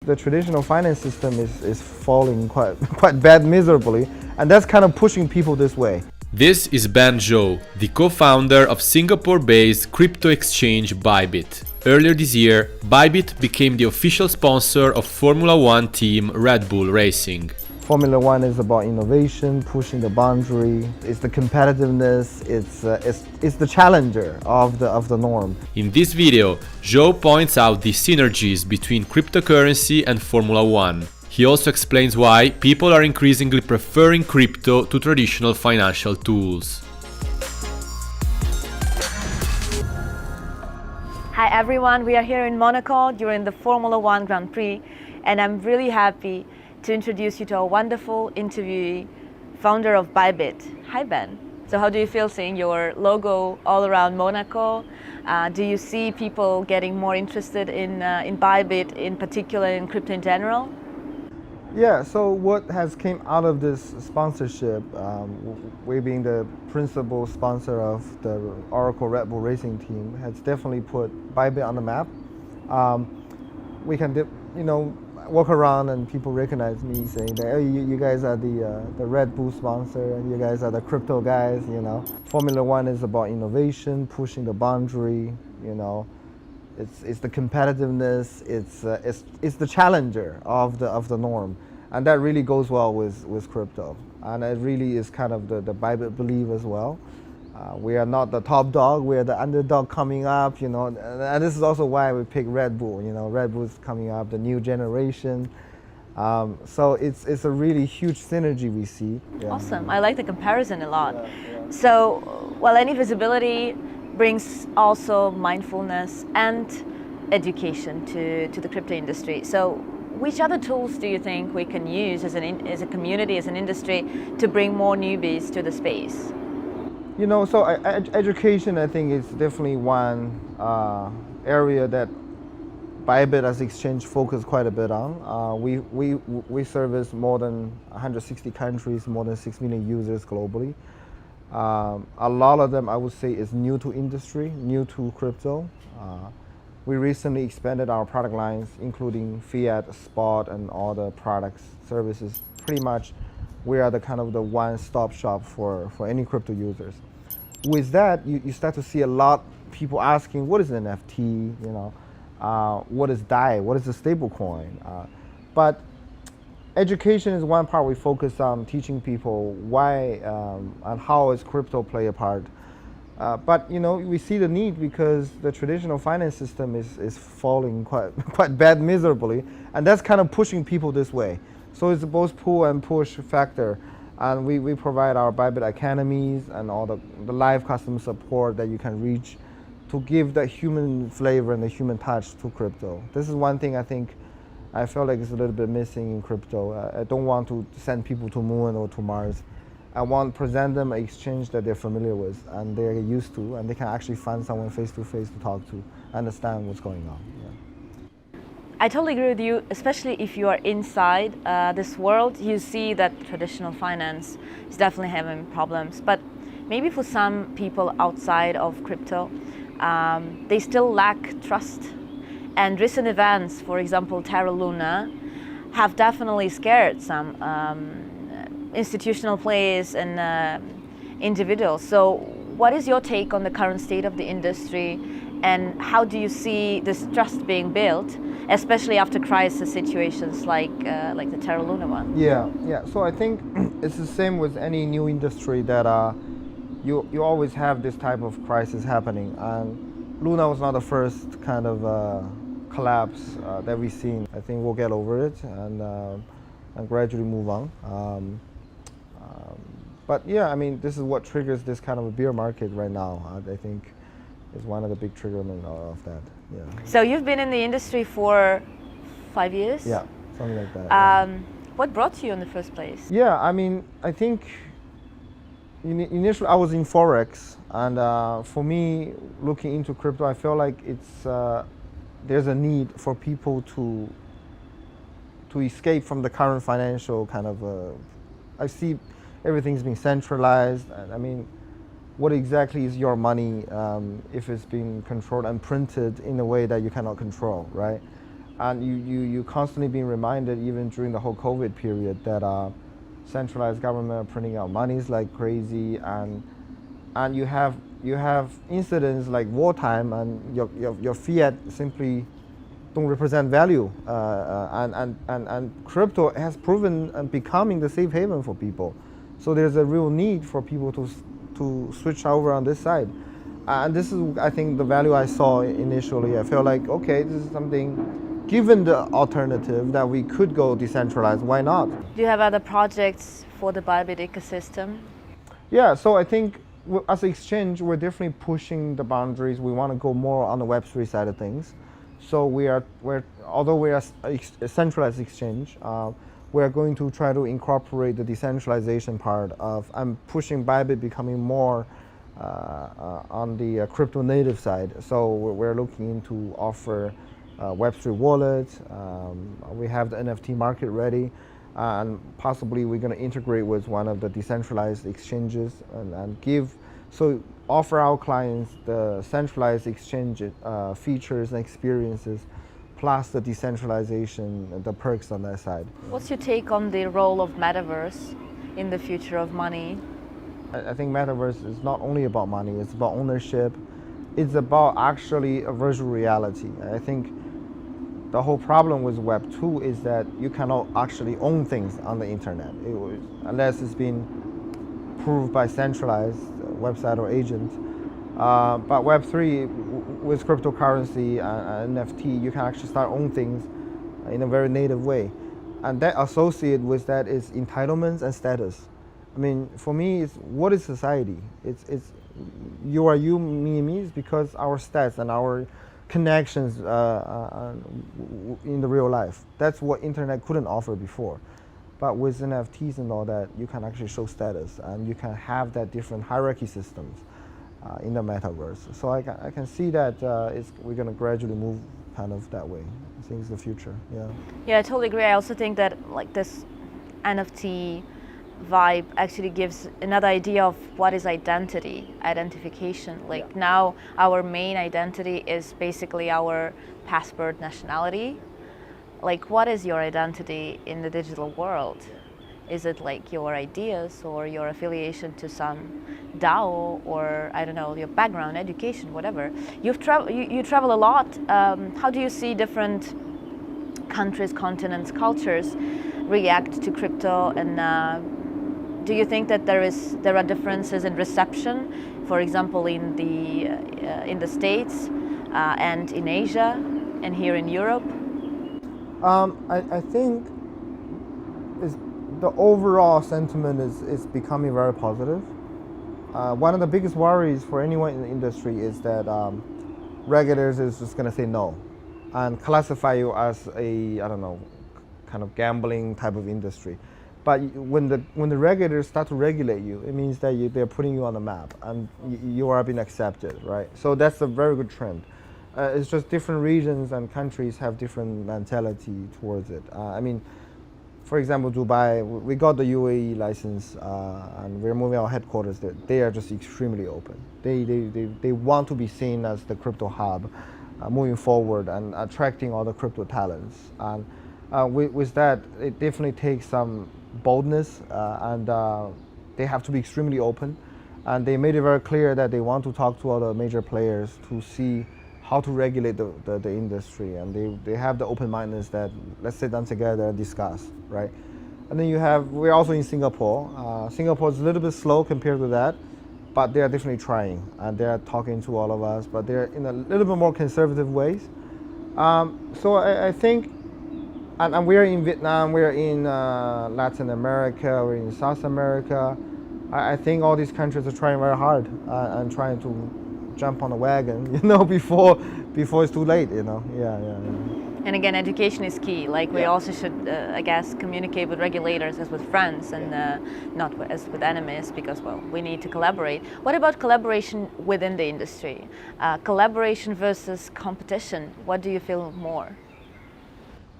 the traditional finance system is falling quite bad miserably, and that's kind of pushing people this way. This is Ben Zhou, the co-founder of Singapore-based crypto exchange Bybit. Earlier this year, Bybit became the official sponsor of Formula One team Red Bull Racing. Formula One is about innovation, pushing the boundary. It's the competitiveness. It's the challenger of the norm. In this video, Zhou points out the synergies between cryptocurrency and Formula One. He also explains why people are increasingly preferring crypto to traditional financial tools. Hi everyone, we are here in Monaco during the Formula One Grand Prix, and I'm really happy to introduce you to a wonderful interviewee, founder of Bybit. Hi Ben. So how do you feel seeing your logo all around Monaco? Do you see people getting more interested in Bybit, in particular in crypto in general? Yeah, so what has came out of this sponsorship, we being the principal sponsor of the Oracle Red Bull Racing team, has definitely put Bybit on the map. We can, walk around and people recognize me saying that, oh, you guys are the Red Bull sponsor, and you guys are the crypto guys, Formula One is about innovation, pushing the boundary, It's the competitiveness. It's the challenger of the norm, and that really goes well with crypto. And it really is kind of the Bybit belief as well. We are not the top dog. We are the underdog coming up. And this is also why we pick Red Bull. Red Bull is coming up, the new generation. So it's a really huge synergy we see. Yeah. Awesome. I like the comparison a lot. Yeah. So, any visibility brings also mindfulness and education to the crypto industry. So which other tools do you think we can use as a community, as an industry, to bring more newbies to the space? So education, I think, is definitely one area that Bybit as exchange focus quite a bit on. We service more than 160 countries, more than 6 million users globally. A lot of them, I would say, is new to industry, new to crypto. We recently expanded our product lines, including fiat, spot, and all the products, services. Pretty much, we are the kind of the one-stop shop for any crypto users. With that, you start to see a lot of people asking, what is an NFT? What is DAI? What is a stable coin? But education is one part we focus on, teaching people why and how is crypto play a part. But we see the need because the traditional finance system is falling quite bad miserably, and that's kind of pushing people this way. So it's both pull and push factor, and we provide our Bybit academies and all the live customer support that you can reach to give the human flavor and the human touch to crypto. This is one thing I feel like it's a little bit missing in crypto. I don't want to send people to Moon or to Mars. I want to present them an exchange that they're familiar with and they're used to, and they can actually find someone face to face to talk to, understand what's going on. Yeah. I totally agree with you, especially if you are inside this world. You see that traditional finance is definitely having problems, but maybe for some people outside of crypto, they still lack trust. And recent events, for example, Terra Luna, have definitely scared some institutional players and individuals. So what is your take on the current state of the industry, and how do you see this trust being built, especially after crisis situations like the Terra Luna one? Yeah. So I think it's the same with any new industry that you always have this type of crisis happening. And Luna was not the first kind of collapse that we've seen. I think we'll get over it and gradually move on. But yeah, I mean, this is what triggers this kind of a bear market right now. I think is one of the big triggermen of that. Yeah. So you've been in the industry for 5 years? Yeah, something like that. What brought you in the first place? Yeah, I mean, I think initially I was in Forex, and for me, looking into crypto, I feel like there's a need for people to escape from the current financial kind of. I see everything's being centralized, and I mean, what exactly is your money if it's being controlled and printed in a way that you cannot control, right? And you constantly being reminded, even during the whole COVID period, that centralized government are printing out monies like crazy, and you have incidents like wartime, and your fiat simply don't represent value, and crypto has proven and becoming the safe haven for people. So there's a real need for people to switch over on this side, and this is, I think, the value I saw initially. I felt like, okay, this is something, given the alternative that we could go decentralized, why not? Do you have other projects for the Bybit ecosystem? Yeah, so I think as an exchange, we're definitely pushing the boundaries. We want to go more on the Web3 side of things. So although we are a centralized exchange, we're going to try to incorporate the decentralization part of, I'm pushing Bybit becoming more on the crypto native side. So we're looking into offer Web3 wallets. We have the NFT market ready, and possibly we're going to integrate with one of the decentralized exchanges and offer our clients the centralized exchange features and experiences, plus the decentralization and the perks on that side. What's your take on the role of metaverse in the future of money? I think metaverse is not only about money, it's about ownership. It's about actually a virtual reality. I think the whole problem with Web 2 is that you cannot actually own things on the internet, unless it's been proved by centralized website or agent. But Web 3, with cryptocurrency and NFT, you can actually start own things in a very native way. And that associated with that is entitlements and status. I mean, for me, it's what is society? It's you are you, me, is because our stats and our connections in the real life. That's what internet couldn't offer before. But with NFTs and all that, you can actually show status, and you can have that different hierarchy systems in the metaverse. So I can see that we're going to gradually move kind of that way. I think it's the future. Yeah. Yeah, I totally agree. I also think that like this NFT vibe actually gives another idea of what is identification. Like now our main identity is basically our passport nationality. Like, what is your identity in the digital world? Is it like your ideas or your affiliation to some DAO, or I don't know, your background, education, whatever? You travel a lot. How do you see different countries, continents, cultures react to crypto? And do you think that there are differences in reception, for example, in the States and in Asia and here in Europe? I think the overall sentiment is becoming very positive. One of the biggest worries for anyone in the industry is that regulators is just going to say no and classify you as a, I don't know, kind of gambling type of industry. But when the regulators start to regulate you, it means that they're putting you on the map and you are being accepted, right? So that's a very good trend. It's just different regions and countries have different mentality towards it. I mean, for example, Dubai, we got the UAE license and we're moving our headquarters there. They are just extremely open. They want to be seen as the crypto hub moving forward and attracting all the crypto talents. And with that, it definitely takes some boldness and they have to be extremely open. And they made it very clear that they want to talk to all the major players to see how to regulate the industry, and they have the open-mindedness that let's sit down together and discuss, right? And then we're also in Singapore. Singapore is a little bit slow compared to that, but they are definitely trying, and they are talking to all of us, but they're in a little bit more conservative ways. So I think, and we're in Vietnam, we're in Latin America, we're in South America. I think all these countries are trying very hard and trying to jump on the wagon, before it's too late, Yeah. And again, education is key. Like we also should, I guess, communicate with regulators as with friends and not as with enemies, because, well, we need to collaborate. What about collaboration within the industry? Collaboration versus competition. What do you feel more?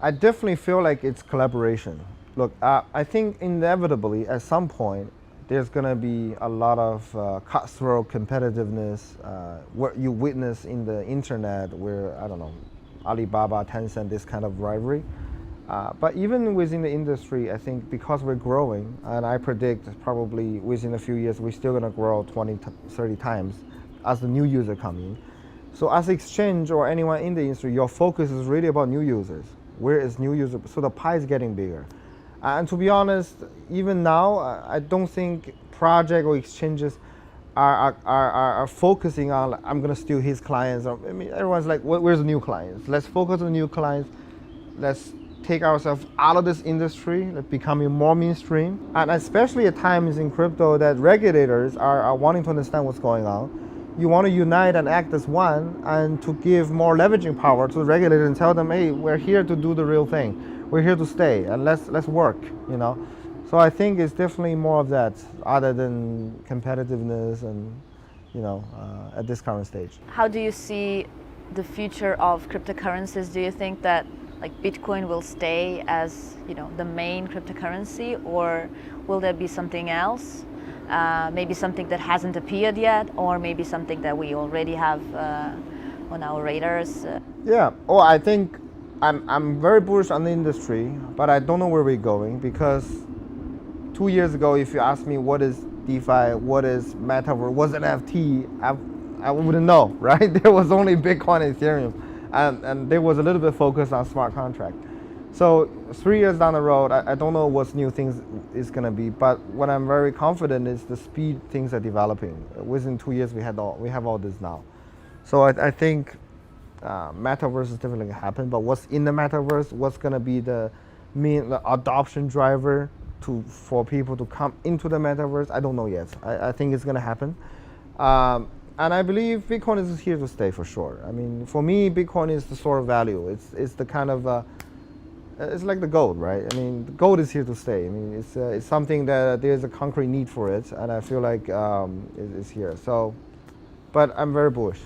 I definitely feel like it's collaboration. Look, I think inevitably at some point, there's going to be a lot of cutthroat competitiveness, what you witness in the internet where, I don't know, Alibaba, Tencent, this kind of rivalry. But even within the industry, I think because we're growing, and I predict probably within a few years, we're still going to grow 20, 30 times as the new user come in. So as exchange or anyone in the industry, your focus is really about new users. Where is new user? So the pie is getting bigger. And to be honest, even now, I don't think project or exchanges are focusing on, I'm going to steal his clients. Or, I mean, everyone's like, where's the new clients? Let's focus on new clients. Let's take ourselves out of this industry, becoming more mainstream. And especially at times in crypto that regulators are wanting to understand what's going on. You want to unite and act as one and to give more leveraging power to the regulator and tell them, hey, we're here to do the real thing. We're here to stay and let's work, you know. So I think it's definitely more of that other than competitiveness and, you know, at this current stage. How do you see the future of cryptocurrencies? Do you think that like Bitcoin will stay as, you know, the main cryptocurrency, or will there be something else? Maybe something that hasn't appeared yet, or maybe something that we already have on our radars? Yeah, oh, I think I'm very bullish on the industry, but I don't know where we're going, because 2 years ago, if you asked me what is DeFi, what is Metaverse, what's an NFT, I wouldn't know, right? There was only Bitcoin and Ethereum, and there was a little bit focused on smart contract. So 3 years down the road, I don't know what new things is going to be, but what I'm very confident is the speed things are developing. Within 2 years, we have all this now. So I think Metaverse is definitely going to happen, but what's in the Metaverse, what's going to be the main adoption driver for people to come into the Metaverse, I don't know yet. I think it's going to happen. And I believe Bitcoin is here to stay for sure. I mean, for me, Bitcoin is the sort of value. It's the kind of, it's like the gold, right? I mean, the gold is here to stay. I mean, it's something that there's a concrete need for it, and I feel like it's here. So, but I'm very bullish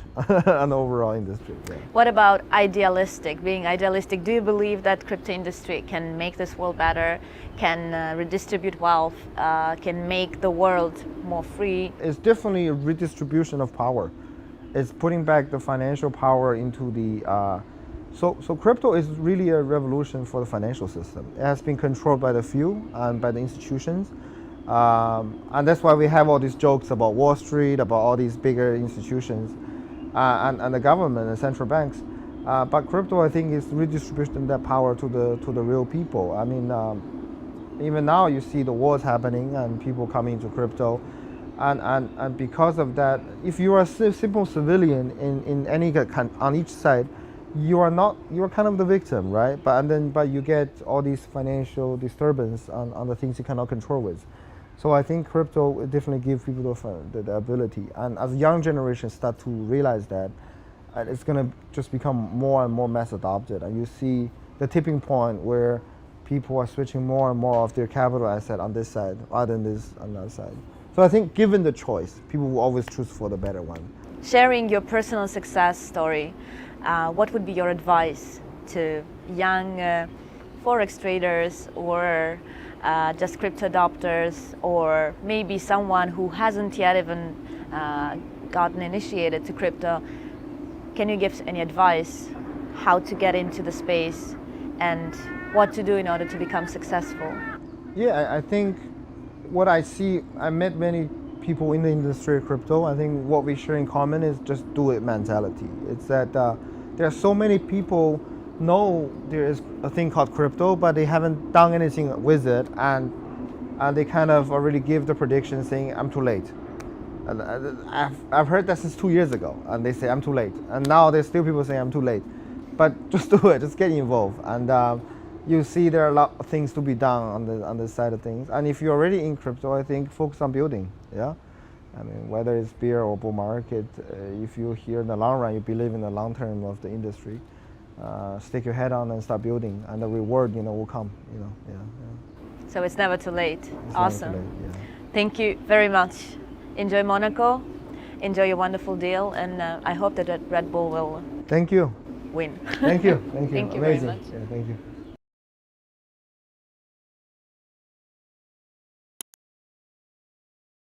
on the overall industry. Yeah. What about idealistic? Being idealistic, do you believe that crypto industry can make this world better, can redistribute wealth, can make the world more free? It's definitely a redistribution of power. It's putting back the financial power into the. So crypto is really a revolution for the financial system. It has been controlled by the few and by the institutions. And that's why we have all these jokes about Wall Street, about all these bigger institutions, and the government and central banks. But crypto, I think, is redistributing that power to the real people. I mean, even now you see the wars happening and people coming into crypto, and because of that, if you are a simple civilian in any on each side, you are kind of the victim, right? But you get all these financial disturbance on the things you cannot control with. So I think crypto definitely gives people the ability, and as young generations start to realize that, it's going to just become more and more mass adopted, and you see the tipping point where people are switching more and more of their capital asset on this side rather than this on the other side. So I think given the choice, people will always choose for the better one. Sharing your personal success story, what would be your advice to young forex traders or just crypto adopters, or maybe someone who hasn't yet even gotten initiated to crypto? Can you give any advice how to get into the space and what to do in order to become successful? Yeah, I think what I see, I met many people in the industry of crypto. I think what we share in common is just do it mentality. It's that there are so many people know there is a thing called crypto, but they haven't done anything with it, and they kind of already give the prediction saying, I'm too late. And I've heard that since 2 years ago, and they say I'm too late. And now there's still people saying I'm too late. But just do it, just get involved. And you see there are a lot of things to be done on the side of things. And if you're already in crypto, I think focus on building, yeah? I mean, whether it's bear or bull market, if you're here in the long run, you believe in the long term of the industry, stick your head on and start building, and the reward, will come, yeah. So it's never too late. It's awesome. never too late, yeah. Thank you very much. Enjoy Monaco, enjoy your wonderful deal, and I hope that Red Bull will Thank you. win. Thank you. Thank you. Thank you very Amazing. much. Yeah, thank you.